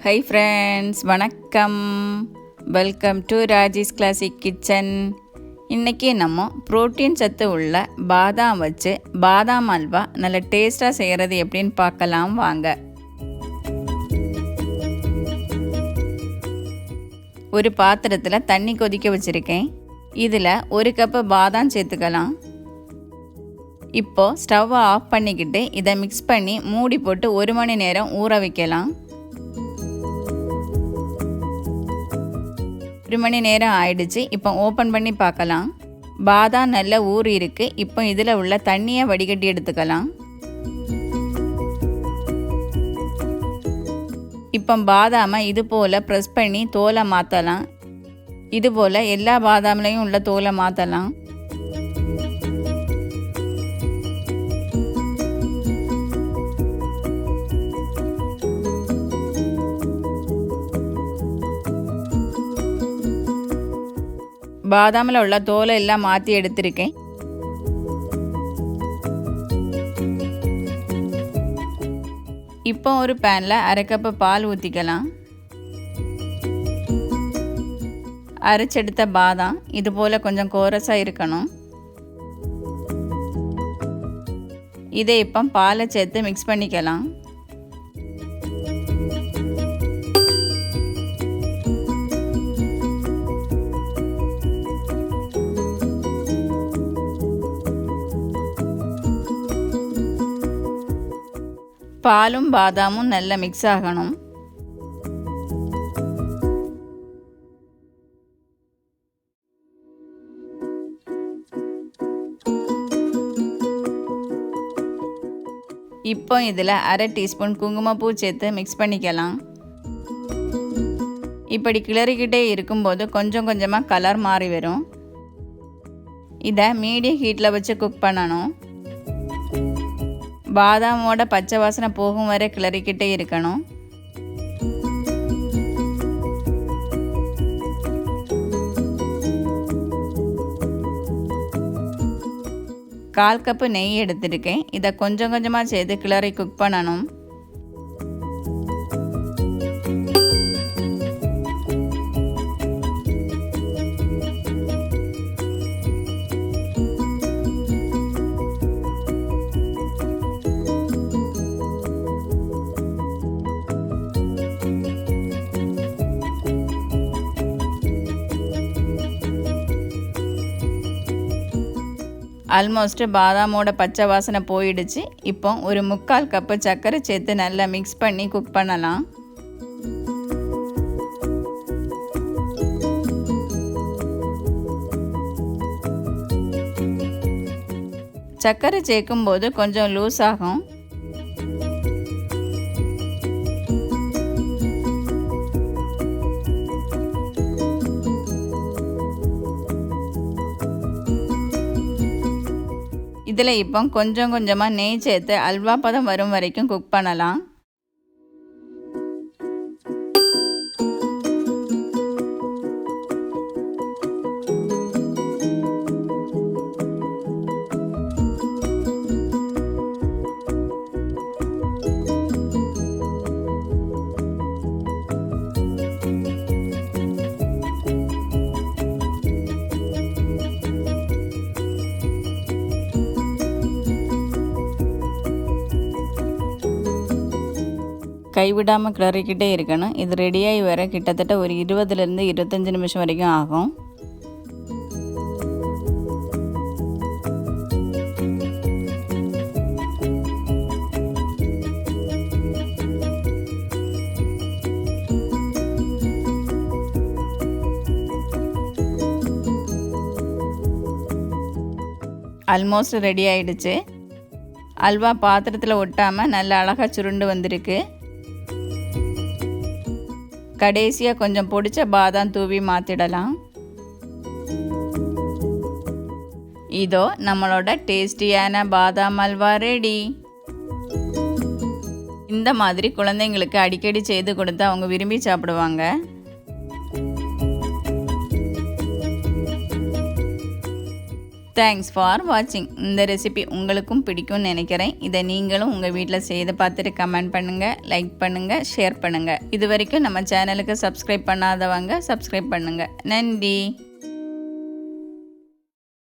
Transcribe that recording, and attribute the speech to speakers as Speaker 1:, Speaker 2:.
Speaker 1: High friends, வணக்கம். Welcome to Raji's classic kitchen. இன்றைக்கி நம்ம புரோட்டீன் சத்து உள்ள பாதாம் வச்சு பாதாம் அல்வா நல்ல டேஸ்ட்டாக செய்கிறது எப்படின்னு பார்க்கலாம் வாங்க. ஒரு பாத்திரத்தில் தண்ணி கொதிக்க வச்சுருக்கேன். இதில் 1 கப்பு பாதாம் சேர்த்துக்கலாம். இப்போது ஸ்டவ்வை ஆஃப் பண்ணிக்கிட்டு இதை மிக்ஸ் பண்ணி மூடி போட்டு 1 மணி நேரம் ஊற வைக்கலாம். 1 மணி நேரம் ஆயிடுச்சு. இப்போ ஓப்பன் பண்ணி பார்க்கலாம். பாதாம் நல்ல ஊறி இருக்குது. இப்போ இதில் உள்ள தண்ணியை வடிகட்டி எடுத்துக்கலாம். இப்போ பாதாமை இது போல் ப்ரெஸ் பண்ணி தோலை மாற்றலாம். இது போல் எல்லா பாதாம்லேயும் உள்ள தோலை மாற்றலாம். பாதாமில் உள்ள தோலை எல்லாம் மாற்றி எடுத்திருக்கேன். இப்போ ஒரு பேனில் 1/2 கப்பு பால் ஊற்றிக்கலாம். அரைச்செடுத்த பாதாம் இது போல் கொஞ்சம் கோரஸாக இருக்கணும். இதை இப்போ பாலை சேர்த்து மிக்ஸ் பண்ணிக்கலாம். பாலும் பாதாமும் நல்லா மிக்ஸ் ஆகணும். இப்போ இதில் 1/2 டீஸ்பூன் குங்குமப்பூ சேர்த்து மிக்ஸ் பண்ணிக்கலாம். இப்படி கிளறிக்கிட்டே இருக்கும்போது கொஞ்சம் கொஞ்சமாக கலர் மாறி வரும். இதை மீடியம் ஹீட்டில் வச்சு குக் பண்ணணும். பாதாமோட பச்சை வாசனை போகும் வரை கிளறிக்கிட்டே இருக்கணும். கால் கப்பு நெய் எடுத்துருக்கேன். இதை கொஞ்சம் கொஞ்சமாக சேர்த்து கிளறி குக் பண்ணணும். ஆல்மோஸ்ட் பாதாமோட பச்சை வாசனை போயிடுச்சு. இப்போ ஒரு 3/4 கப்பு சர்க்கரை சேர்த்து நல்லா மிக்ஸ் பண்ணி குக் பண்ணலாம். சர்க்கரை சேர்க்கும்போது கொஞ்சம் லூஸ் ஆகும். இதில் இப்போ கொஞ்சம் கொஞ்சமாக நெய் சேர்த்து அல்வா பதம் வரும் வரைக்கும் குக் பண்ணலாம். கைவிடாமல் கிளறிக்கிட்டே இருக்கணும். இது ரெடியாகி வர கிட்டத்தட்ட ஒரு 20லேருந்து 25 நிமிஷம் வரைக்கும் ஆகும். ஆல்மோஸ்ட் ரெடி ஆயிடுச்சு. அல்வா பாத்திரத்தில் ஒட்டாமல் நல்ல அழகாக சுருண்டு வந்திருக்கு. கடைசியாக கொஞ்சம் பொடிச்ச பாதாம் தூவி மாற்றிடலாம். இதோ நம்மளோட டேஸ்டியான பாதாம் அல்வா ரெடி. இந்த மாதிரி குழந்தைங்களுக்கு அடிக்கடி செய்து கொடுத்து அவங்க விரும்பி சாப்பிடுவாங்க. தேங்க்ஸ் ஃபார் வாட்சிங். இந்த ரெசிபி உங்களுக்கும் பிடிக்கும்னு நினைக்கிறேன். இதை நீங்களும் உங்கள் வீட்டில் செய்து பார்த்துட்டு கமெண்ட் பண்ணுங்கள், லைக் பண்ணுங்கள், ஷேர் பண்ணுங்கள். இது வரைக்கும் நம்ம சேனலுக்கு சப்ஸ்கிரைப் பண்ணாதவங்க சப்ஸ்கிரைப் பண்ணுங்கள். நன்றி.